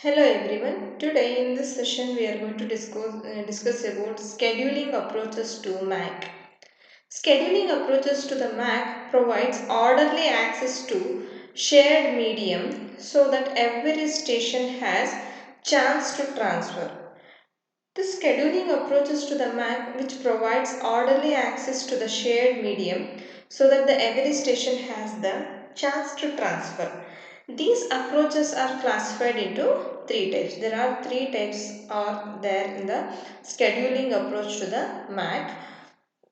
Hello everyone. Today in this session we are going to discuss about scheduling approaches to Mac. Scheduling approaches to the Mac provides orderly access to shared medium so that every station has chance to transfer. The scheduling approaches to the Mac which provides orderly access to the shared medium so that the every station has the chance to transfer. These approaches are classified into three types. There are three types are there in the scheduling approach to the Mac.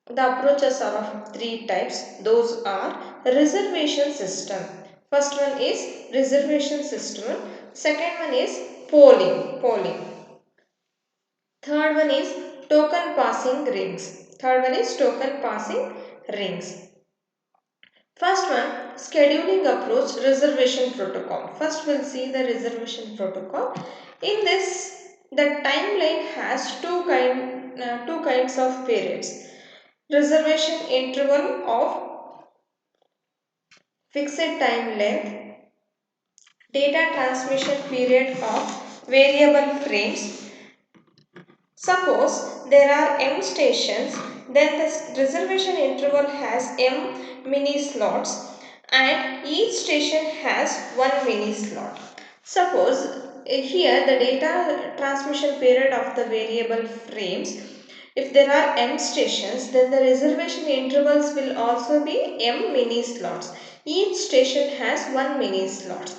The approaches are of three types. Those are reservation system. First one is reservation system. Second one is polling. Third one is token passing rings. Third one is token passing rings. First one, scheduling approach reservation protocol. First we'll see the reservation protocol. In this, the timeline has two kinds of periods. Reservation interval of fixed time length, data transmission period of variable frames. Suppose there are m stations, then the reservation interval has m mini slots and each station has one mini slot. Suppose here the data transmission period of the variable frames, if there are m stations, then the reservation intervals will also be m mini slots. Each station has one mini slot.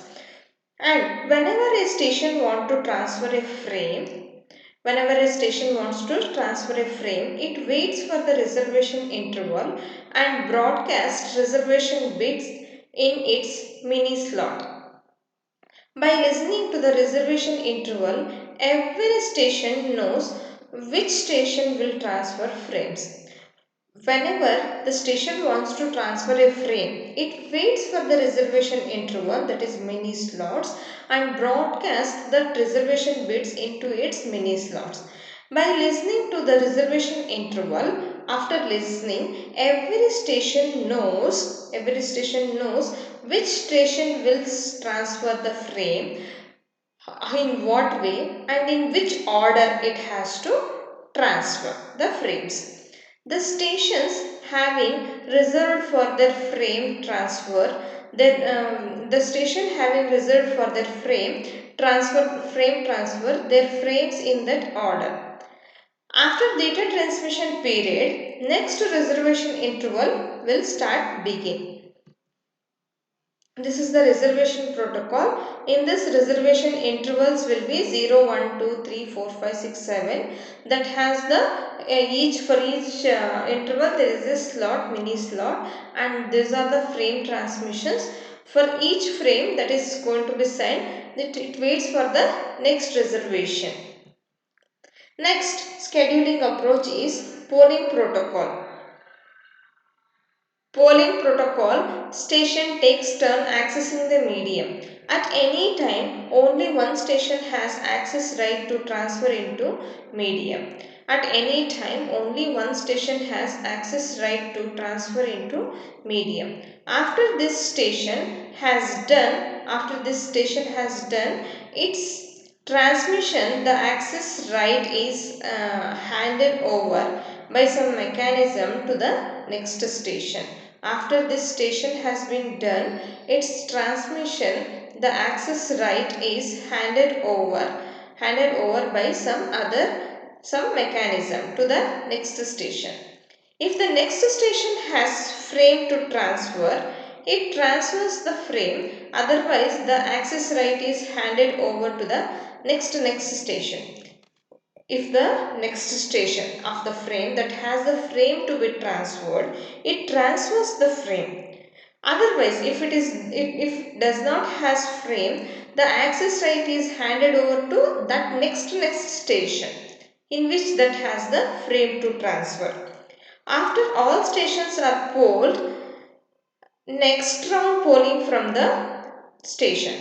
And whenever a station wants to transfer a frame, whenever a station wants to transfer a frame, it waits for the reservation interval and broadcasts reservation bits in its mini slot. By listening to the reservation interval, every station knows which station will transfer frames. Whenever the station wants to transfer a frame, it waits for the reservation interval, that is mini slots, and broadcasts the reservation bits into its mini slots. By listening to the reservation interval, after listening, every station knows which station will transfer the frame, in what way and in which order it has to transfer the frames. The stations having reserved for their frame transfer, the station having reserved for their frame transfer their frames in that order. After data transmission period, next reservation interval will start begin. This is the reservation protocol. In this, reservation intervals will be 0, 1, 2, 3, 4, 5, 6, 7. That has the for each interval there is a slot, mini slot, and these are the frame transmissions. For each frame that is going to be sent, it waits for the next reservation. Next scheduling approach is polling protocol. Polling protocol, station takes turn accessing the medium. At any time, only one station has access right to transfer into medium. At any time, only one station has access right to transfer into medium. After this station has done its transmission, the access right is handed over by some mechanism to the next station. After this station has been done, its transmission, the access right is handed over by some mechanism to the next station. If the next station has frame to transfer, it transfers the frame, otherwise the access right is handed over to the next station. If the next station of the frame that has the frame to be transferred, it transfers the frame. Otherwise, if does not has frame, the access right is handed over to that next station in which that has the frame to transfer. After all stations are polled, next round polling from the station.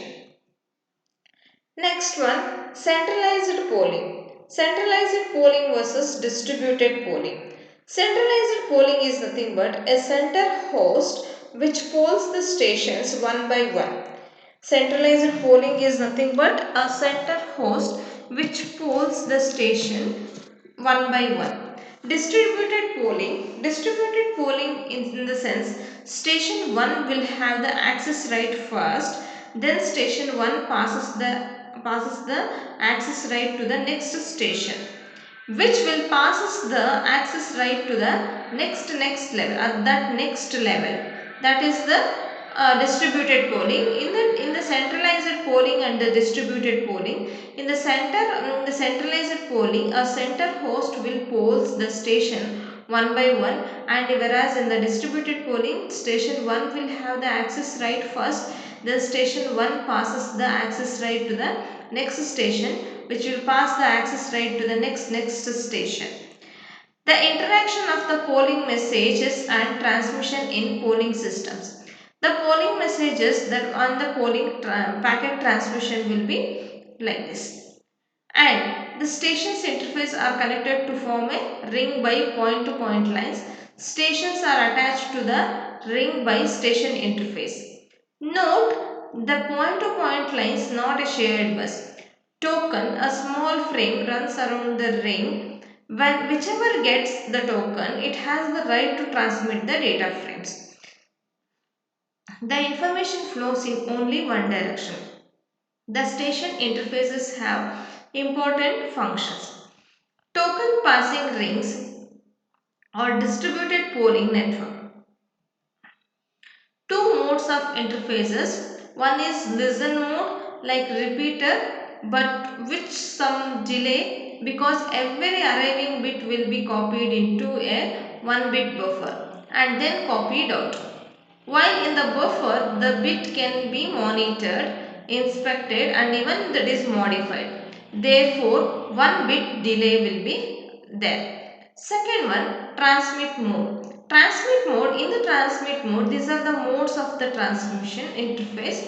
Next one, centralized polling. Centralized polling versus distributed polling. Centralized polling is nothing but a center host which polls the stations one by one. Centralized polling is nothing but a center host which polls the station one by one. Distributed polling in the sense station 1 will have the access right first, then station 1 passes the access right to the next station, which will passes the access right to the next level, at that next level. That is the distributed polling. In the centralized polling and the distributed polling, in the centralized polling, a center host will polls the station one by one, and whereas in the distributed polling, station 1 will have the access right first, then station 1 passes the access right to the next station, which will pass the access right to the next station. The interaction of the polling messages and transmission in polling systems. The polling messages that on the polling packet transmission will be like this. And the stations interface are connected to form a ring by point to point lines. Stations are attached to the ring by station interface. Note the point to point lines not a shared bus. Token, a small frame runs around the ring. When whichever gets the token, it has the right to transmit the data frames. The information flows in only one direction. The station interfaces have important functions. Token passing rings or distributed polling network. Two modes of interfaces. One is listen mode, like repeater, but with some delay because every arriving bit will be copied into a 1 bit buffer and then copied out. While in the buffer, the bit can be monitored, inspected and even that is modified. Therefore, 1 bit delay will be there. Second one, transmit mode. In the transmit mode, these are the modes of the transmission interface.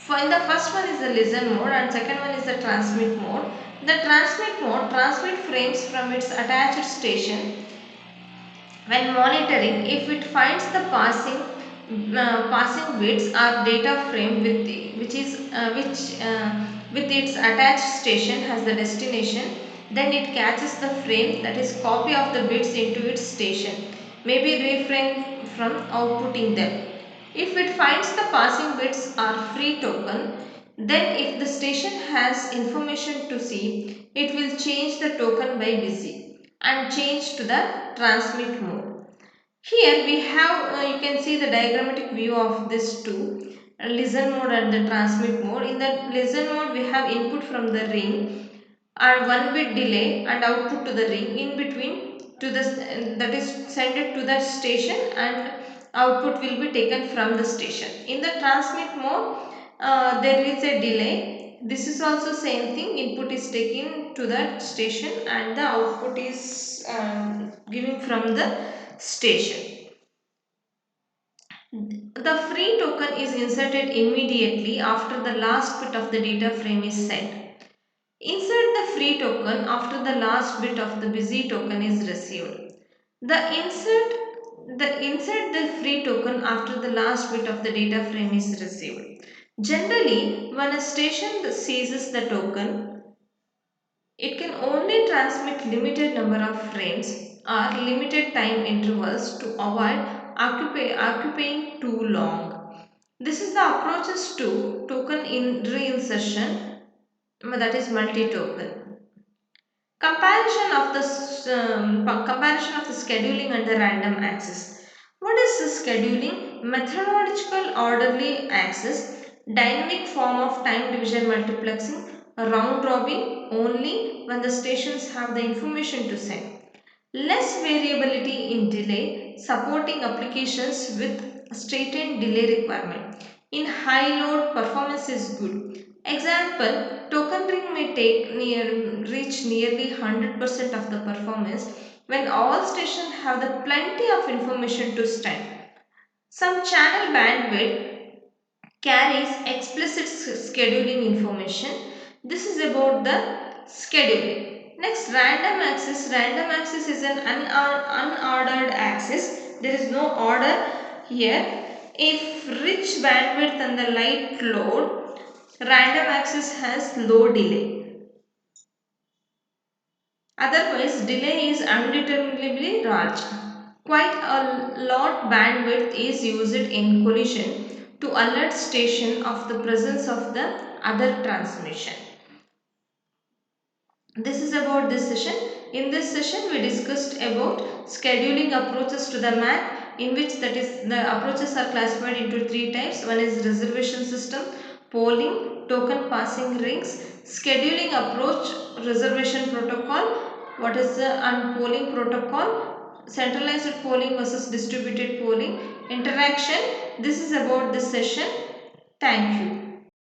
In the first one is the listen mode and second one is the transmit mode. The transmit mode transmit frames from its attached station. When monitoring, if it finds the passing bits or data frame with its attached station has the destination, then it catches the frame, that is copy of the bits into its station, maybe refrain from outputting them. If it finds the passing bits are free token, then if the station has information to see, it will change the token by busy and change to the transmit mode. Here we have, you can see the diagrammatic view of this two, listen mode and the transmit mode. In the listen mode we have input from the ring and 1 bit delay and output to the ring, in between to the that is send it to the station and output will be taken from the station. In the transmit mode there is a delay. This is also same thing, input is taken to the station and the output is given from the station. The free token is inserted immediately after the last bit of the data frame is sent. Insert the free token after the last bit of the busy token is received. Insert the free token after the last bit of the data frame is received. Generally, when a station seizes the token, it can only transmit limited number of frames or limited time intervals to avoid occupying too long. This is the approaches to token in reinsertion, that is multi-token. Comparison of the scheduling and the random access. What is the scheduling? Methodological orderly access, dynamic form of time division multiplexing, round robin only when the stations have the information to send. Less variability in delay, supporting applications with straitened delay requirement. In high load, performance is good. Example, token ring may reach nearly 100% of the performance when all stations have the plenty of information to send. Some channel bandwidth carries explicit scheduling information. This is about the scheduling. Next, random access. Random access is an unordered access. There is no order here. If rich bandwidth and the light load Random access has low delay. Otherwise, delay is undeterminably large. Quite a lot bandwidth is used in collision to alert station of the presence of the other transmission. This is about this session. In this session, we discussed about scheduling approaches to the MAC, in which that is the approaches are classified into three types. One is reservation system, polling, token passing rings, scheduling approach, reservation protocol. What is the polling protocol? Centralized polling versus distributed polling. Interaction. This is about this session. Thank you.